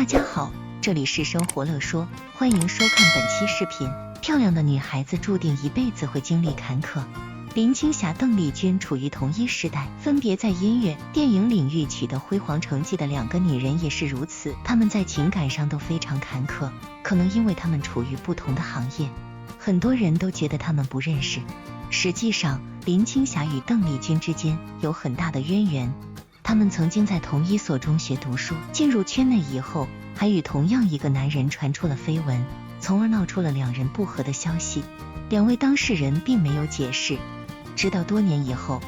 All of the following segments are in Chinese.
家好，这里是生活乐说，欢迎收看本期视频。漂亮的女孩子注定一辈子会经历坎坷。林青霞、邓丽君处于同一时代，分别在音乐、电影领域取得辉煌成绩的两个女人也是如此，她们在情感上都非常坎坷，可能因为她们处于不同的行业，很多人都觉得她们不认识。实际上，林青霞与邓丽君之间有很大的渊源。他们曾经在同一所中学读书，进入圈内以后，还与同样一个男人传出了绯闻，从而闹出了两人不和的消息。两位当事人并没有解释，直到多年以后，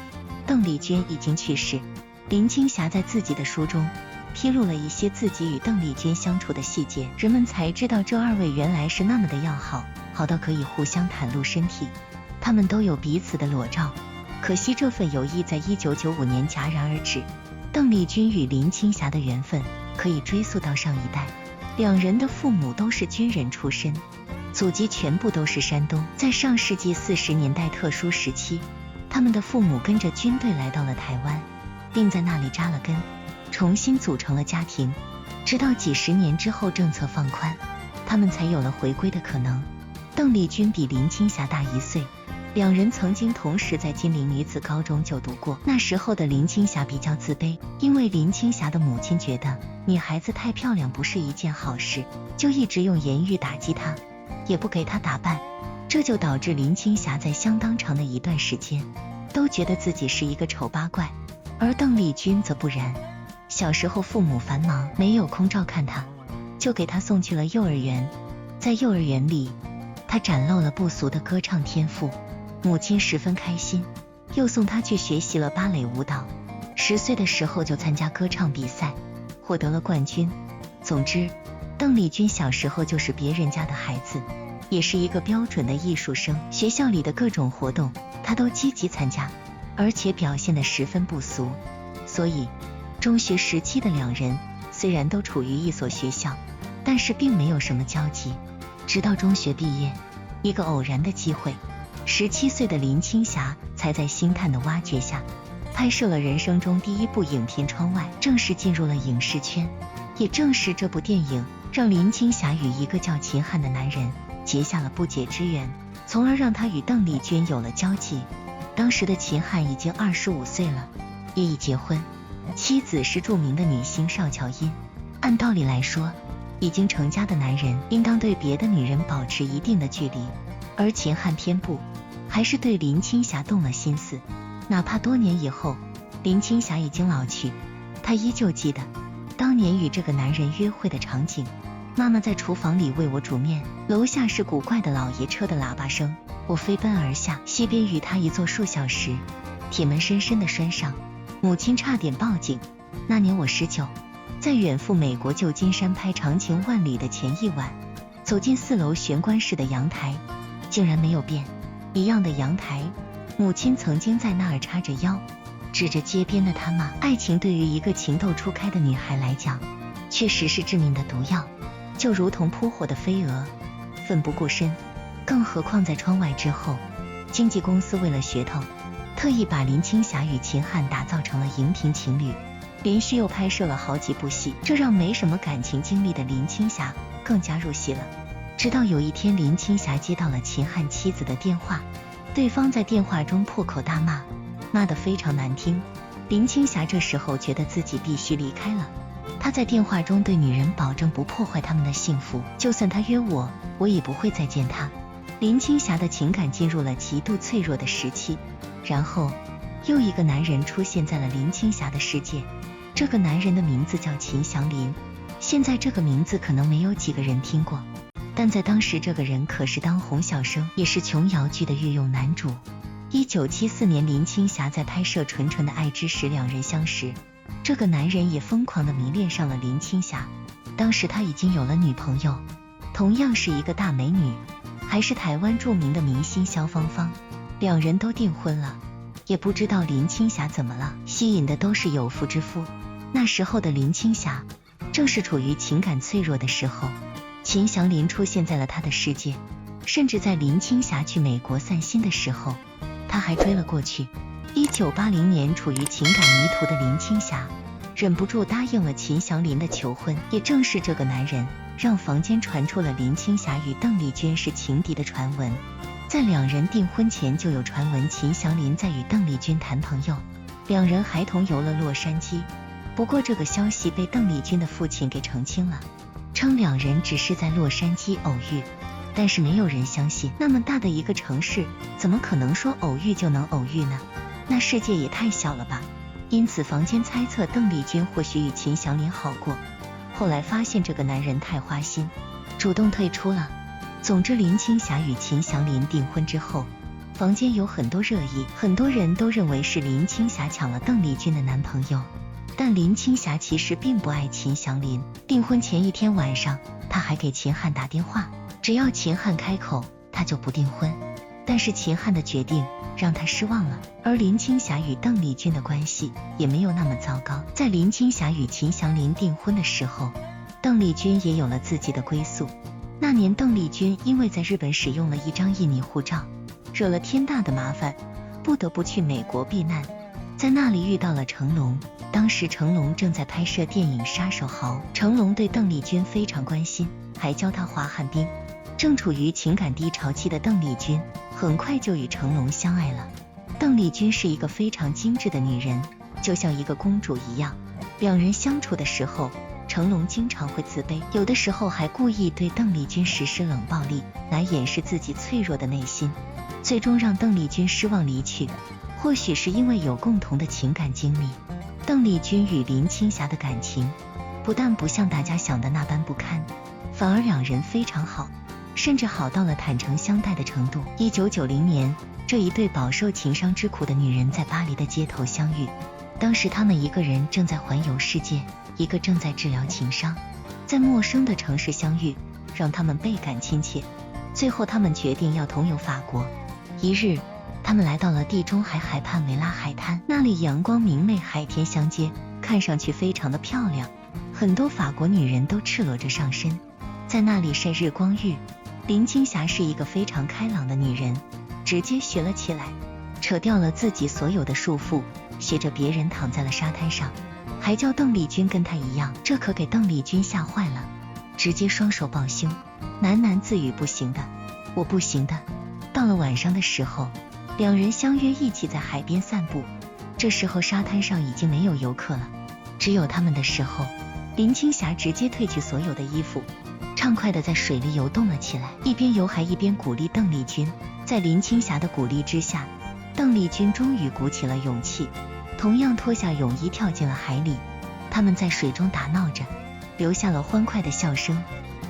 邓丽君已经去世，林青霞在自己的书中披露了一些自己与邓丽君相处的细节，人们才知道这二位原来是那么的要好，好到可以互相袒露身体。他们都有彼此的裸照，可惜这份友谊在1995年戛然而止。邓丽君与林青霞的缘分可以追溯到上一代，两人的父母都是军人出身，祖籍全部都是山东。在上世纪40年代特殊时期，他们的父母跟着军队来到了台湾，并在那里扎了根，重新组成了家庭。直到几十年之后政策放宽，他们才有了回归的可能。邓丽君比林青霞大1岁，两人曾经同时在金陵女子高中就读过。那时候的林青霞比较自卑，因为林青霞的母亲觉得女孩子太漂亮不是一件好事，就一直用言语打击她，也不给她打扮。这就导致林青霞在相当长的一段时间都觉得自己是一个丑八怪，而邓丽君则不然。小时候父母繁忙，没有空照看她，就给她送去了幼儿园。在幼儿园里，她展露了不俗的歌唱天赋，母亲十分开心，又送她去学习了芭蕾舞蹈。10岁的时候就参加歌唱比赛，获得了冠军。总之，邓丽君小时候就是别人家的孩子，也是一个标准的艺术生。学校里的各种活动她都积极参加，而且表现得十分不俗。所以中学时期的两人虽然都处于一所学校，但是并没有什么交集。直到中学毕业，一个偶然的机会，17岁的林青霞才在星探的挖掘下拍摄了人生中第一部影片《窗外》，正式进入了影视圈。也正是这部电影让林青霞与一个叫秦汉的男人结下了不解之缘，从而让她与邓丽君有了交集。当时的秦汉已经25岁了，也已结婚，妻子是著名的女星邵乔茵。按道理来说，已经成家的男人应当对别的女人保持一定的距离，而秦汉偏不，还是对林青霞动了心思。哪怕多年以后，林青霞已经老去，她依旧记得当年与这个男人约会的场景。妈妈在厨房里为我煮面，楼下是古怪的老爷车的喇叭声，我飞奔而下，西边与他一坐数小时，铁门深深地拴上，母亲差点报警。那年我19，在远赴美国旧金山拍《长情万里》的前一晚，走进4楼玄关式的阳台，竟然没有变，一样的阳台，母亲曾经在那儿叉着腰，指着街边的他骂。爱情对于一个情窦初开的女孩来讲，确实是致命的毒药，就如同扑火的飞蛾，奋不顾身。更何况在窗外之后，经纪公司为了噱头，特意把林青霞与秦汉打造成了荧屏情侣，连续又拍摄了好几部戏，这让没什么感情经历的林青霞更加入戏了。直到有一天，林青霞接到了秦汉妻子的电话，对方在电话中破口大骂，骂得非常难听。林青霞这时候觉得自己必须离开了，她在电话中对女人保证不破坏他们的幸福，就算他约我，我也不会再见他。林青霞的情感进入了极度脆弱的时期，然后又一个男人出现在了林青霞的世界。这个男人的名字叫秦祥林，现在这个名字可能没有几个人听过，但在当时这个人可是当红小生，也是琼瑶剧的御用男主。1974年，林青霞在拍摄《纯纯的爱》之时，两人相识，这个男人也疯狂地迷恋上了林青霞。当时他已经有了女朋友，同样是一个大美女，还是台湾著名的明星萧芳芳。两人都订婚了，也不知道林青霞怎么了，吸引的都是有妇之夫。那时候的林青霞正是处于情感脆弱的时候，秦祥林出现在了她的世界，甚至在林青霞去美国散心的时候，他还追了过去。1980年，处于情感迷途的林青霞忍不住答应了秦祥林的求婚。也正是这个男人，让坊间传出了林青霞与邓丽君是情敌的传闻。在两人订婚前就有传闻秦祥林在与邓丽君谈朋友，两人还同游了洛杉矶。不过这个消息被邓丽君的父亲给澄清了，称两人只是在洛杉矶偶遇。但是没有人相信，那么大的一个城市，怎么可能说偶遇就能偶遇呢？那世界也太小了吧。因此坊间猜测邓丽君或许与秦祥林好过，后来发现这个男人太花心，主动退出了。总之林青霞与秦祥林订婚之后，坊间有很多热议，很多人都认为是林青霞抢了邓丽君的男朋友。但林青霞其实并不爱秦祥林，订婚前一天晚上，她还给秦汉打电话，只要秦汉开口，她就不订婚。但是秦汉的决定让她失望了，而林青霞与邓丽君的关系也没有那么糟糕。在林青霞与秦祥林订婚的时候，邓丽君也有了自己的归宿。那年邓丽君因为在日本使用了一张印尼护照，惹了天大的麻烦，不得不去美国避难。在那里遇到了成龙，当时成龙正在拍摄电影《杀手豪》，成龙对邓丽君非常关心，还教她滑旱冰。正处于情感低潮期的邓丽君很快就与成龙相爱了。邓丽君是一个非常精致的女人，就像一个公主一样。两人相处的时候，成龙经常会自卑，有的时候还故意对邓丽君实施冷暴力，来掩饰自己脆弱的内心，最终让邓丽君失望离去。或许是因为有共同的情感经历，邓丽君与林青霞的感情不但不像大家想的那般不堪，反而两人非常好，甚至好到了坦诚相待的程度。1990年，这一对饱受情伤之苦的女人在巴黎的街头相遇，当时他们一个人正在环游世界，一个正在治疗情伤，在陌生的城市相遇，让他们倍感亲切。最后他们决定要同游法国。一日，他们来到了地中海海畔维拉海滩，那里阳光明媚，海天相接，看上去非常的漂亮。很多法国女人都赤裸着上身，在那里晒日光浴。林青霞是一个非常开朗的女人，直接学了起来，扯掉了自己所有的束缚，学着别人躺在了沙滩上，还叫邓丽君跟她一样。这可给邓丽君吓坏了，直接双手抱胸，喃喃自语：不行的，我不行的。到了晚上的时候，两人相约一起在海边散步。这时候沙滩上已经没有游客了，只有他们的时候，林青霞直接褪去所有的衣服，畅快地在水里游动了起来，一边游还一边鼓励邓丽君。在林青霞的鼓励之下，邓丽君终于鼓起了勇气，同样脱下泳衣跳进了海里。他们在水中打闹着，留下了欢快的笑声。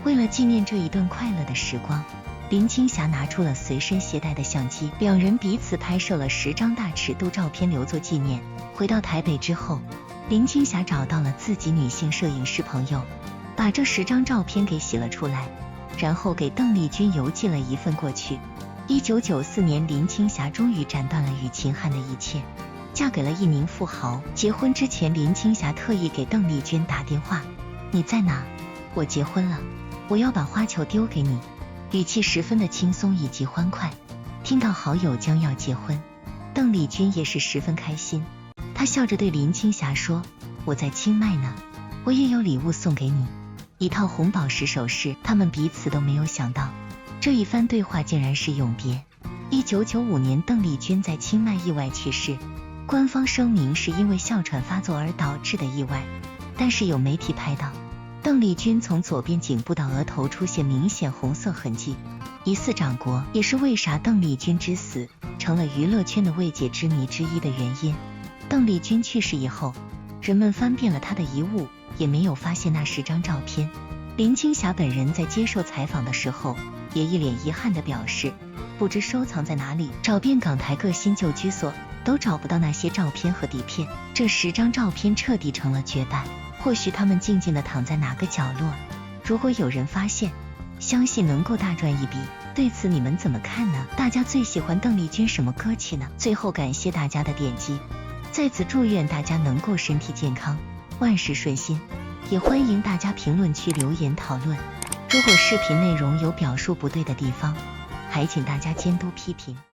为了纪念这一段快乐的时光，林青霞拿出了随身携带的相机，两人彼此拍摄了10张大尺度照片留作纪念。回到台北之后，林青霞找到了自己女性摄影师朋友，把这10张照片给洗了出来，然后给邓丽君邮寄了一份过去。1994年，林青霞终于斩断了与秦汉的一切，嫁给了一名富豪。结婚之前，林青霞特意给邓丽君打电话：你在哪？我结婚了，我要把花球丢给你。语气十分的轻松以及欢快。听到好友将要结婚，邓丽君也是十分开心，她笑着对林青霞说：我在清迈呢，我也有礼物送给你，一套红宝石首饰。他们彼此都没有想到，这一番对话竟然是永别。1995年，邓丽君在清迈意外去世，官方声明是因为哮喘发作而导致的意外，但是有媒体拍到邓丽君从左边颈部到额头出现明显红色痕迹，疑似掌掴，也是为啥邓丽君之死成了娱乐圈的未解之谜之一的原因。邓丽君去世以后，人们翻遍了她的遗物，也没有发现那10张照片。林青霞本人在接受采访的时候，也一脸遗憾地表示，不知收藏在哪里，找遍港台各新旧居所，都找不到那些照片和底片。这10张照片彻底成了绝版，或许他们静静地躺在哪个角落，如果有人发现，相信能够大赚一笔。对此你们怎么看呢？大家最喜欢邓丽君什么歌曲呢？最后感谢大家的点击，在此祝愿大家能够身体健康，万事顺心，也欢迎大家评论区留言讨论。如果视频内容有表述不对的地方，还请大家监督批评。